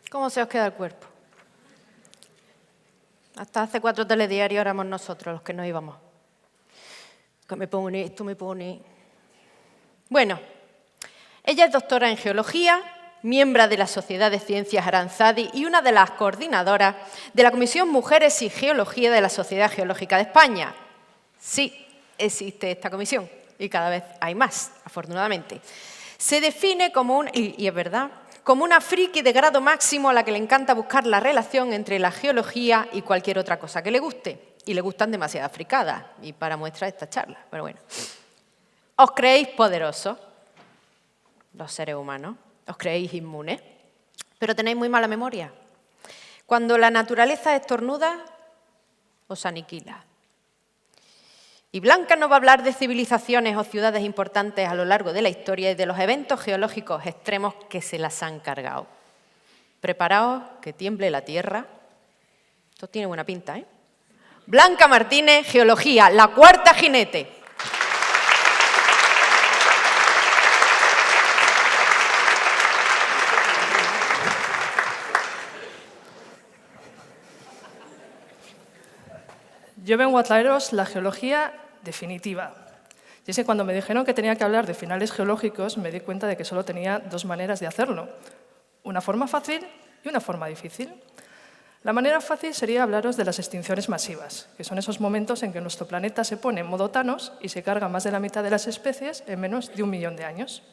¿Cómo se os queda el cuerpo? Hasta hace 4 telediarios éramos nosotros los que nos íbamos. Que me pone esto, me pone... Bueno, ella es doctora en Geología, miembro de la Sociedad de Ciencias Aranzadi y una de las coordinadoras de la Comisión Mujeres y Geología de la Sociedad Geológica de España. Sí, existe esta comisión y cada vez hay más, afortunadamente. Se define como y es verdad, como una friki de grado máximo a la que le encanta buscar la relación entre la geología y cualquier otra cosa que le guste. Y le gustan demasiadas fricadas, y para muestra esta charla. Pero bueno, ¿os creéis poderosos, los seres humanos? ¿Os creéis inmunes? Pero tenéis muy mala memoria. Cuando la naturaleza estornuda, os aniquila. Y Blanca nos va a hablar de civilizaciones o ciudades importantes a lo largo de la historia y de los eventos geológicos extremos que se las han cargado. Preparaos, que tiemble la tierra. Esto tiene buena pinta, ¿eh? Blanca Martínez, Geología, la cuarta jinete. Yo vengo a traeros la geología definitiva. Y es que cuando me dijeron que tenía que hablar de finales geológicos, me di cuenta de que solo tenía 2 maneras de hacerlo. Una forma fácil y una forma difícil. La manera fácil sería hablaros de las extinciones masivas, que son esos momentos en que nuestro planeta se pone en modo Thanos y se carga más de la mitad de las especies en menos de 1 millón de años.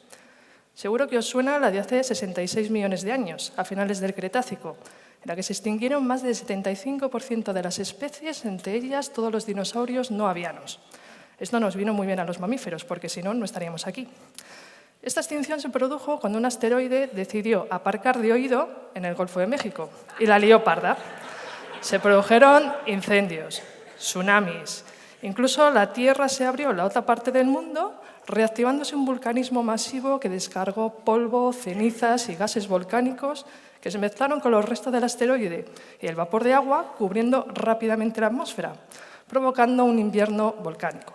Seguro que os suena la de hace 66 millones de años, a finales del Cretácico, en la que se extinguieron más del 75% de las especies, entre ellas todos los dinosaurios no avianos. Esto nos vino muy bien a los mamíferos, porque si no, no estaríamos aquí. Esta extinción se produjo cuando un asteroide decidió aparcar de oído en el Golfo de México y la lió parda. Se produjeron incendios, tsunamis, incluso la Tierra se abrió en la otra parte del mundo, reactivándose un vulcanismo masivo que descargó polvo, cenizas y gases volcánicos que se mezclaron con los restos del asteroide y el vapor de agua, cubriendo rápidamente la atmósfera, provocando un invierno volcánico.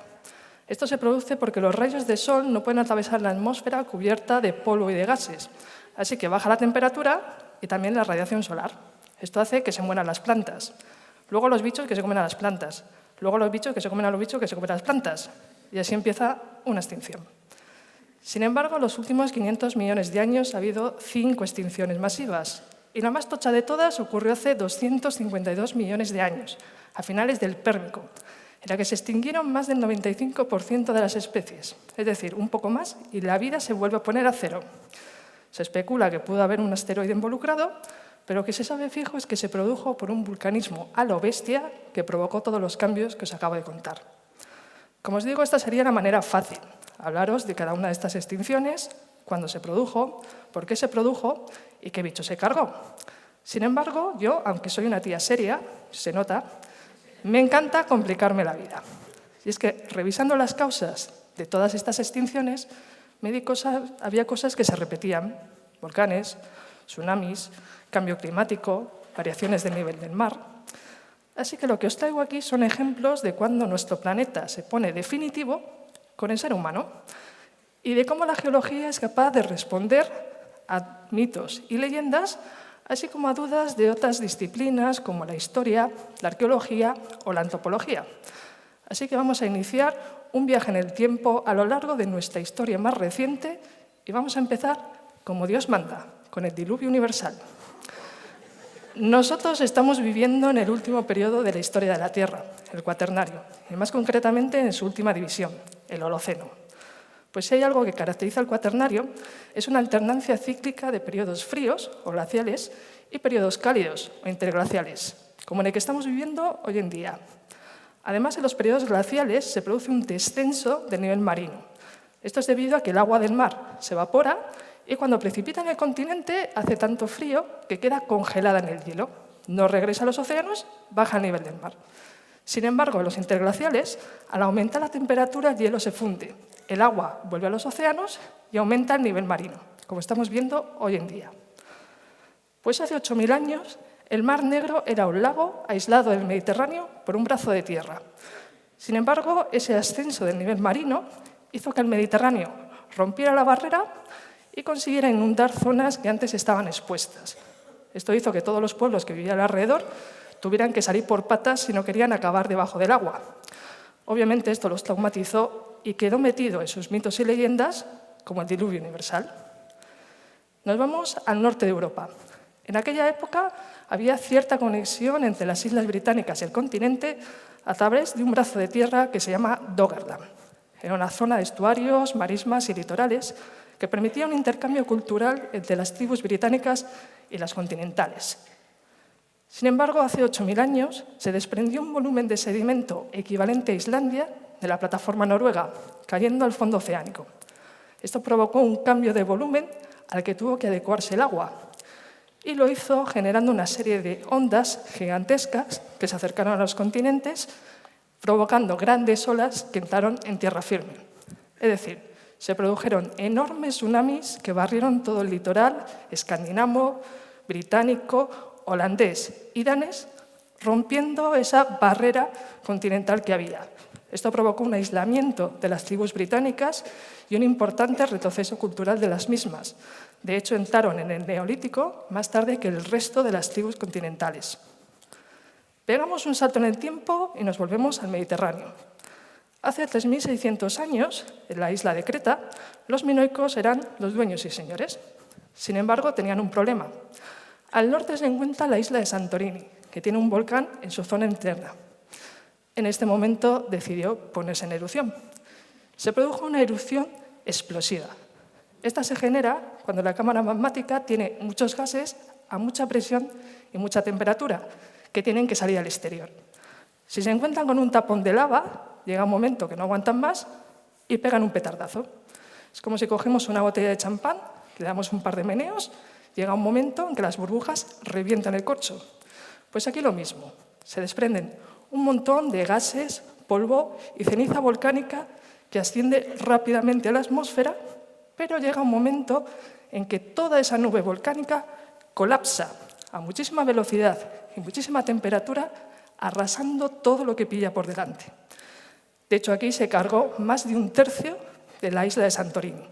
Esto se produce porque los rayos de sol no pueden atravesar la atmósfera cubierta de polvo y de gases, así que baja la temperatura y también la radiación solar. Esto hace que se mueran las plantas, luego los bichos que se comen a las plantas, luego los bichos que se comen a los bichos que se comen a las plantas, y así empieza una extinción. Sin embargo, en los últimos 500 millones de años ha habido 5 extinciones masivas, y la más tocha de todas ocurrió hace 252 millones de años, a finales del Pérmico, en la que se extinguieron más del 95% de las especies, es decir, un poco más, y la vida se vuelve a poner a cero. Se especula que pudo haber un asteroide involucrado, pero lo que se sabe fijo es que se produjo por un vulcanismo a lo bestia que provocó todos los cambios que os acabo de contar. Como os digo, esta sería la manera fácil, hablaros de cada una de estas extinciones, cuándo se produjo, por qué se produjo y qué bicho se cargó. Sin embargo, yo, aunque soy una tía seria, se nota, me encanta complicarme la vida. Y es que, revisando las causas de todas estas extinciones, había cosas que se repetían. Volcanes, tsunamis, cambio climático, variaciones del nivel del mar. Así que lo que os traigo aquí son ejemplos de cuando nuestro planeta se pone definitivo con el ser humano y de cómo la geología es capaz de responder a mitos y leyendas, así como a dudas de otras disciplinas como la historia, la arqueología o la antropología. Así que vamos a iniciar un viaje en el tiempo a lo largo de nuestra historia más reciente y vamos a empezar como Dios manda, con el diluvio universal. Nosotros estamos viviendo en el último periodo de la historia de la Tierra, el Cuaternario, y más concretamente en su última división, el Holoceno. Pues si hay algo que caracteriza al Cuaternario, es una alternancia cíclica de periodos fríos o glaciales y periodos cálidos o interglaciales, como en el que estamos viviendo hoy en día. Además, en los periodos glaciales se produce un descenso del nivel marino. Esto es debido a que el agua del mar se evapora y cuando precipita en el continente hace tanto frío que queda congelada en el hielo. No regresa a los océanos, baja el nivel del mar. Sin embargo, en los interglaciales, al aumentar la temperatura, el hielo se funde. El agua vuelve a los océanos y aumenta el nivel marino, como estamos viendo hoy en día. Pues hace 8.000 años, el Mar Negro era un lago aislado del Mediterráneo por un brazo de tierra. Sin embargo, ese ascenso del nivel marino hizo que el Mediterráneo rompiera la barrera y consiguiera inundar zonas que antes estaban expuestas. Esto hizo que todos los pueblos que vivían alrededor tuvieran que salir por patas si no querían acabar debajo del agua. Obviamente esto los traumatizó y quedó metido en sus mitos y leyendas como el diluvio universal. Nos vamos al norte de Europa. En aquella época había cierta conexión entre las islas británicas y el continente a través de un brazo de tierra que se llama Doggerland. Era una zona de estuarios, marismas y litorales que permitía un intercambio cultural entre las tribus británicas y las continentales. Sin embargo, hace 8.000 años se desprendió un volumen de sedimento equivalente a Islandia de la plataforma noruega, cayendo al fondo oceánico. Esto provocó un cambio de volumen al que tuvo que adecuarse el agua, y lo hizo generando una serie de ondas gigantescas que se acercaron a los continentes, provocando grandes olas que entraron en tierra firme. Es decir, se produjeron enormes tsunamis que barrieron todo el litoral escandinavo, británico, holandés y danés, rompiendo esa barrera continental que había. Esto provocó un aislamiento de las tribus británicas y un importante retroceso cultural de las mismas. De hecho, entraron en el Neolítico más tarde que el resto de las tribus continentales. Pegamos un salto en el tiempo y nos volvemos al Mediterráneo. Hace 3.600 años, en la isla de Creta, los minoicos eran los dueños y señores. Sin embargo, tenían un problema. Al norte se encuentra la isla de Santorini, que tiene un volcán en su zona interna. En este momento decidió ponerse en erupción. Se produjo una erupción explosiva. Esta se genera cuando la cámara magmática tiene muchos gases a mucha presión y mucha temperatura que tienen que salir al exterior. Si se encuentran con un tapón de lava, llega un momento que no aguantan más y pegan un petardazo. Es como si cogemos una botella de champán, le damos un par de meneos, llega un momento en que las burbujas revientan el corcho. Pues aquí lo mismo, se desprenden un montón de gases, polvo y ceniza volcánica que asciende rápidamente a la atmósfera, pero llega un momento en que toda esa nube volcánica colapsa a muchísima velocidad y muchísima temperatura, arrasando todo lo que pilla por delante. De hecho, aquí se cargó más de un tercio de la isla de Santorini,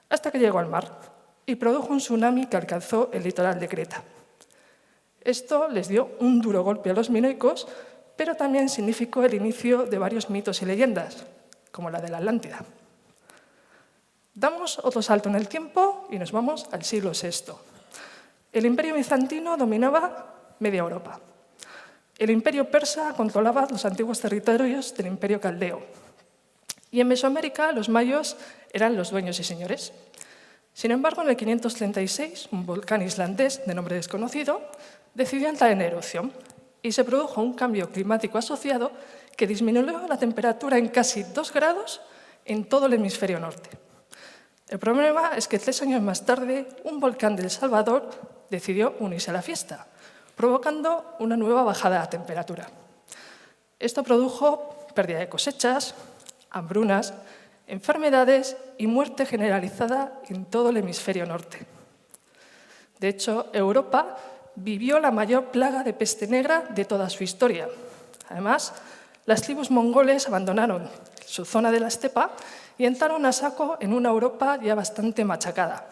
hasta que llegó al mar y produjo un tsunami que alcanzó el litoral de Creta. Esto les dio un duro golpe a los minoicos, pero también significó el inicio de varios mitos y leyendas, como la de la Atlántida. Damos otro salto en el tiempo y nos vamos al siglo VI. El Imperio bizantino dominaba media Europa. El Imperio persa controlaba los antiguos territorios del Imperio caldeo. Y en Mesoamérica los mayos eran los dueños y señores. Sin embargo, en el 536, un volcán islandés de nombre desconocido decidió entrar en erupción y se produjo un cambio climático asociado que disminuyó la temperatura en casi 2 grados en todo el hemisferio norte. El problema es que 3 años más tarde, un volcán de El Salvador decidió unirse a la fiesta, provocando una nueva bajada de la temperatura. Esto produjo pérdida de cosechas, hambrunas, enfermedades y muerte generalizada en todo el hemisferio norte. De hecho, Europa vivió la mayor plaga de peste negra de toda su historia. Además, las tribus mongoles abandonaron su zona de la estepa y entraron a saco en una Europa ya bastante machacada.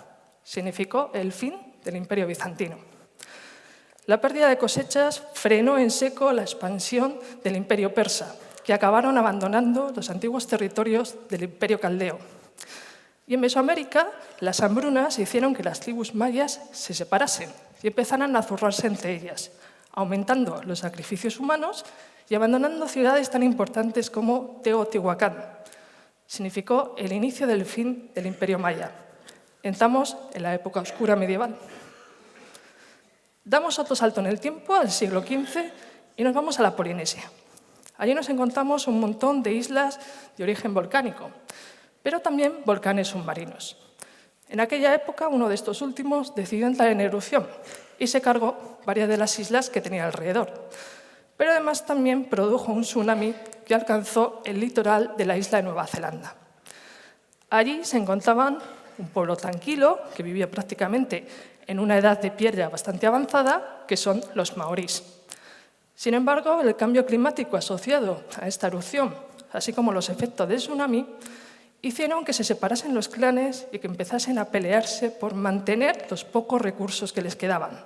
Significó el fin del Imperio bizantino. La pérdida de cosechas frenó en seco la expansión del Imperio persa, que acabaron abandonando los antiguos territorios del Imperio caldeo. Y en Mesoamérica, las hambrunas hicieron que las tribus mayas se separasen y empezaran a zurrarse entre ellas, aumentando los sacrificios humanos y abandonando ciudades tan importantes como Teotihuacán. Significó el inicio del fin del Imperio maya. Entramos en la época oscura medieval. Damos otro salto en el tiempo, al siglo XV, y nos vamos a la Polinesia. Allí nos encontramos un montón de islas de origen volcánico, pero también volcanes submarinos. En aquella época, uno de estos últimos decidió entrar en erupción y se cargó varias de las islas que tenía alrededor. Pero además también produjo un tsunami que alcanzó el litoral de la isla de Nueva Zelanda. Allí se encontraban un pueblo tranquilo que vivía prácticamente en una edad de piedra bastante avanzada, que son los maorís. Sin embargo, el cambio climático asociado a esta erupción, así como los efectos del tsunami, hicieron que se separasen los clanes y que empezasen a pelearse por mantener los pocos recursos que les quedaban.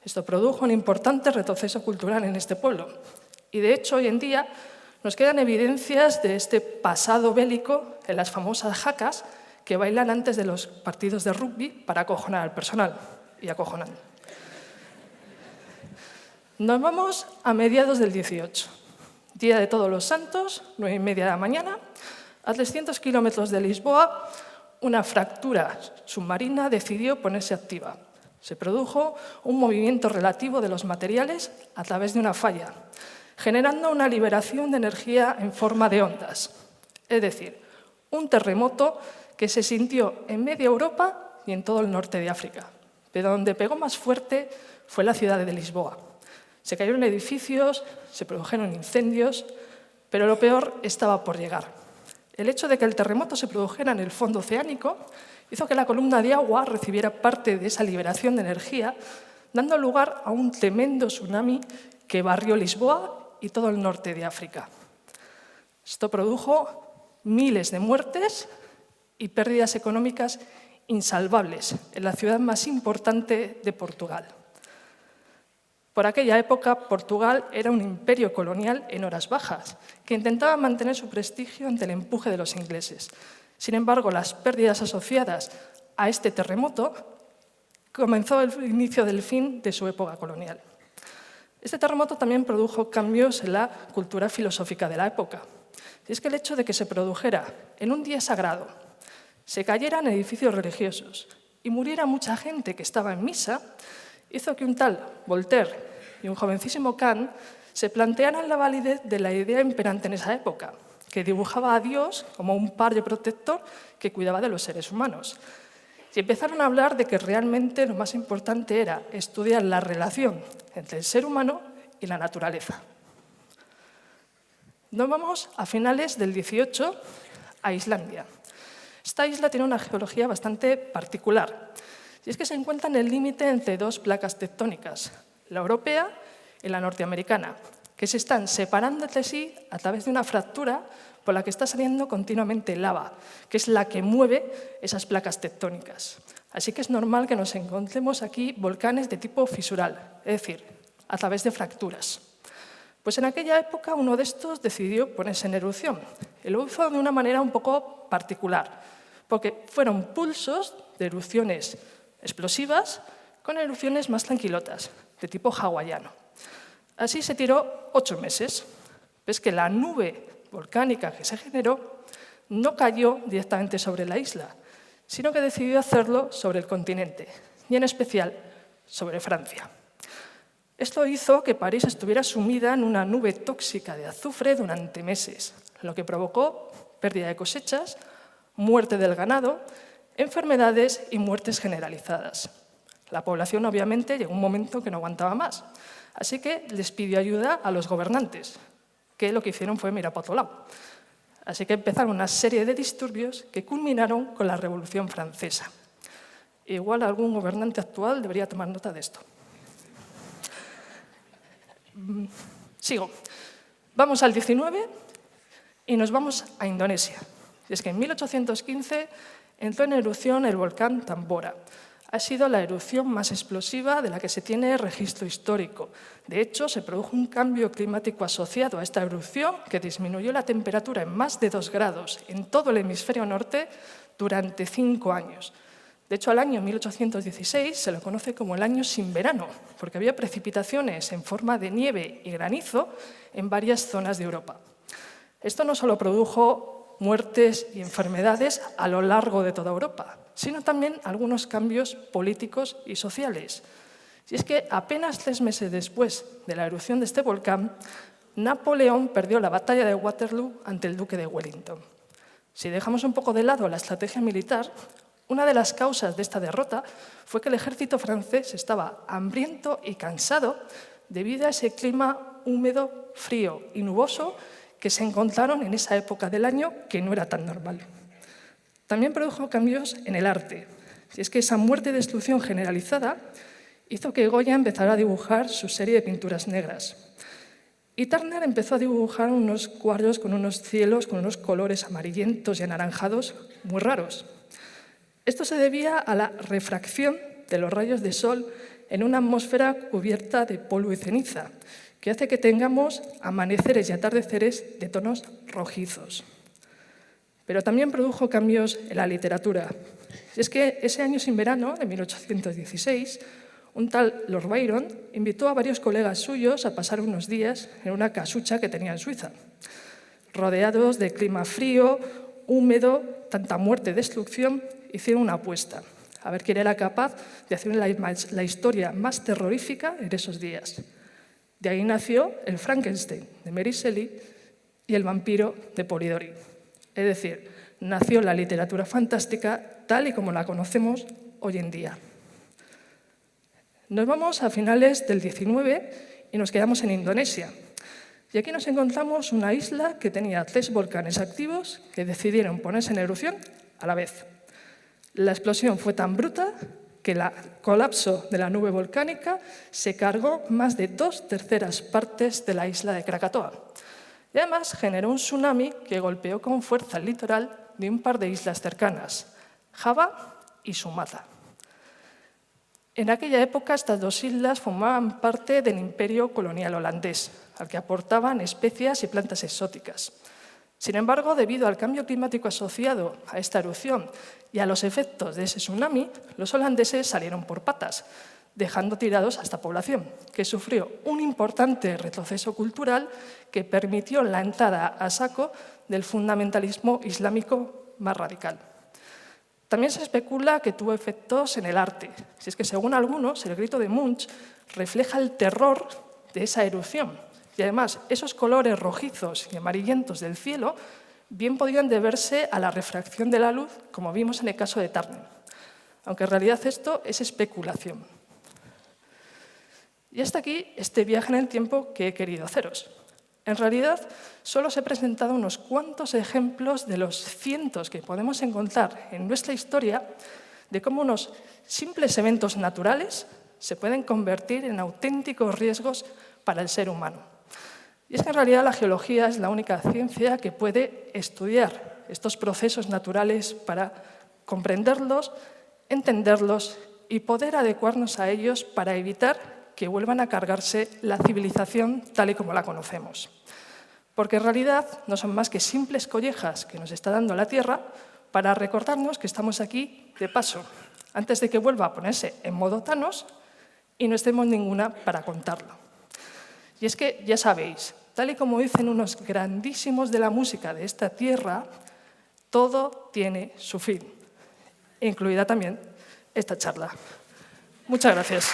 Esto produjo un importante retroceso cultural en este pueblo. Y de hecho, hoy en día nos quedan evidencias de este pasado bélico en las famosas jacas que bailan antes de los partidos de rugby para acojonar al personal. Y acojonan. Nos vamos a mediados del 18. Día de Todos los Santos, 9:30 de la mañana. A 300 kilómetros de Lisboa, una fractura submarina decidió ponerse activa. Se produjo un movimiento relativo de los materiales a través de una falla, generando una liberación de energía en forma de ondas. Es decir, un terremoto que se sintió en media Europa y en todo el norte de África. Pero donde pegó más fuerte fue la ciudad de Lisboa. Se cayeron edificios, se produjeron incendios, pero lo peor estaba por llegar. El hecho de que el terremoto se produjera en el fondo oceánico hizo que la columna de agua recibiera parte de esa liberación de energía, dando lugar a un tremendo tsunami que barrió Lisboa y todo el norte de África. Esto produjo miles de muertes y pérdidas económicas insalvables en la ciudad más importante de Portugal. Por aquella época, Portugal era un imperio colonial en horas bajas, que intentaba mantener su prestigio ante el empuje de los ingleses. Sin embargo, las pérdidas asociadas a este terremoto comenzó el inicio del fin de su época colonial. Este terremoto también produjo cambios en la cultura filosófica de la época. Y es que el hecho de que se produjera en un día sagrado, se cayeran edificios religiosos y muriera mucha gente que estaba en misa, hizo que un tal Voltaire y un jovencísimo Kant se plantearan la validez de la idea imperante en esa época, que dibujaba a Dios como un padre protector que cuidaba de los seres humanos. Y empezaron a hablar de que realmente lo más importante era estudiar la relación entre el ser humano y la naturaleza. Nos vamos a finales del 18 a Islandia. Esta isla tiene una geología bastante particular. Y es que se encuentra en el límite entre dos placas tectónicas, la europea y la norteamericana, que se están separando entre sí a través de una fractura por la que está saliendo continuamente lava, que es la que mueve esas placas tectónicas. Así que es normal que nos encontremos aquí volcanes de tipo fisural, es decir, a través de fracturas. Pues en aquella época uno de estos decidió ponerse en erupción y lo hizo de una manera un poco particular, porque fueron pulsos de erupciones explosivas con erupciones más tranquilotas, de tipo hawaiano. Así se tiró 8 meses. Ves que la nube volcánica que se generó no cayó directamente sobre la isla, sino que decidió hacerlo sobre el continente, y en especial sobre Francia. Esto hizo que París estuviera sumida en una nube tóxica de azufre durante meses, lo que provocó pérdida de cosechas, muerte del ganado, enfermedades y muertes generalizadas. La población, obviamente, llegó un momento que no aguantaba más, así que les pidió ayuda a los gobernantes, que lo que hicieron fue mirar para otro lado. Así que empezaron una serie de disturbios que culminaron con la Revolución Francesa. Igual algún gobernante actual debería tomar nota de esto. Sigo. Vamos al 19 y nos vamos a Indonesia. Y es que en 1815 entró en erupción el volcán Tambora. Ha sido la erupción más explosiva de la que se tiene registro histórico. De hecho, se produjo un cambio climático asociado a esta erupción que disminuyó la temperatura en más de 2 grados en todo el hemisferio norte durante 5 años. De hecho, al año 1816 se lo conoce como el año sin verano, porque había precipitaciones en forma de nieve y granizo en varias zonas de Europa. Esto no solo produjo muertes y enfermedades a lo largo de toda Europa, sino también algunos cambios políticos y sociales. Y es que apenas 3 meses después de la erupción de este volcán, Napoleón perdió la batalla de Waterloo ante el duque de Wellington. Si dejamos un poco de lado la estrategia militar, una de las causas de esta derrota fue que el ejército francés estaba hambriento y cansado debido a ese clima húmedo, frío y nuboso que se encontraron en esa época del año que no era tan normal. También produjo cambios en el arte. Y es que esa muerte y destrucción generalizada hizo que Goya empezara a dibujar su serie de pinturas negras. Y Turner empezó a dibujar unos cuadros con unos cielos, con unos colores amarillentos y anaranjados muy raros. Esto se debía a la refracción de los rayos de sol en una atmósfera cubierta de polvo y ceniza, que hace que tengamos amaneceres y atardeceres de tonos rojizos. Pero también produjo cambios en la literatura. Y es que ese año sin verano, de 1816, un tal Lord Byron invitó a varios colegas suyos a pasar unos días en una casucha que tenía en Suiza. Rodeados de clima frío, húmedo, tanta muerte y destrucción, hicieron una apuesta, a ver quién era capaz de hacer la historia más terrorífica en esos días. De ahí nació el Frankenstein de Mary Shelley y el vampiro de Polidori. Es decir, nació la literatura fantástica tal y como la conocemos hoy en día. Nos vamos a finales del 19 y nos quedamos en Indonesia. Y aquí nos encontramos una isla que tenía 3 volcanes activos que decidieron ponerse en erupción a la vez. La explosión fue tan bruta que el colapso de la nube volcánica se cargó más de 2/3 partes de la isla de Krakatoa. Y además generó un tsunami que golpeó con fuerza el litoral de un par de islas cercanas, Java y Sumatra. En aquella época, estas 2 islas formaban parte del imperio colonial holandés, al que aportaban especias y plantas exóticas. Sin embargo, debido al cambio climático asociado a esta erupción y a los efectos de ese tsunami, los holandeses salieron por patas, dejando tirados a esta población, que sufrió un importante retroceso cultural que permitió la entrada a saco del fundamentalismo islámico más radical. También se especula que tuvo efectos en el arte. Si es que, según algunos, el grito de Munch refleja el terror de esa erupción. Y además, esos colores rojizos y amarillentos del cielo bien podían deberse a la refracción de la luz, como vimos en el caso de Turner. Aunque en realidad esto es especulación. Y hasta aquí este viaje en el tiempo que he querido haceros. En realidad, solo os he presentado unos cuantos ejemplos de los cientos que podemos encontrar en nuestra historia de cómo unos simples eventos naturales se pueden convertir en auténticos riesgos para el ser humano. Y es que en realidad la geología es la única ciencia que puede estudiar estos procesos naturales para comprenderlos, entenderlos y poder adecuarnos a ellos para evitar que vuelvan a cargarse la civilización tal y como la conocemos. Porque en realidad no son más que simples collejas que nos está dando la Tierra para recordarnos que estamos aquí de paso, antes de que vuelva a ponerse en modo Thanos y no estemos ninguna para contarlo. Y es que, ya sabéis, tal y como dicen unos grandísimos de la música de esta tierra, todo tiene su fin, incluida también esta charla. Muchas gracias.